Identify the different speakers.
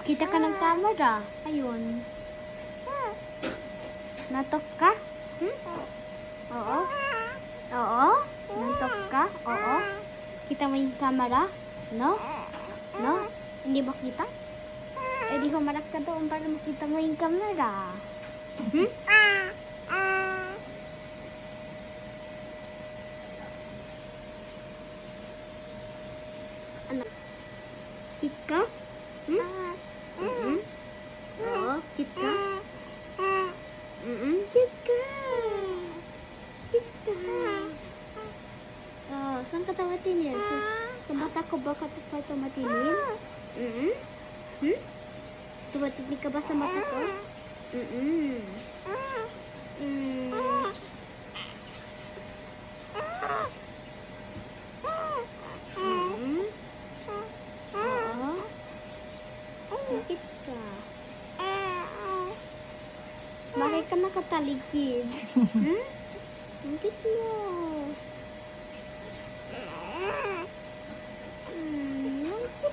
Speaker 1: Kita ka ng camera. Ayun. Natok ka? Oo? Oo? Natok ka? Oo? Kita mo yung camera? No? No? Hindi ba kita? Eh di humarap ka doon para makita mo yung camera. Ano? Kit ka? Oo, kit ka? Kit ka. Kit ka. Oh, saan ka tumatingin? Sa mata ko ba ka tumatingin? Tumatingin ka ba sa mata ko? Oo. Bakit ka? Bakit ka nakataligid? Bakit mo?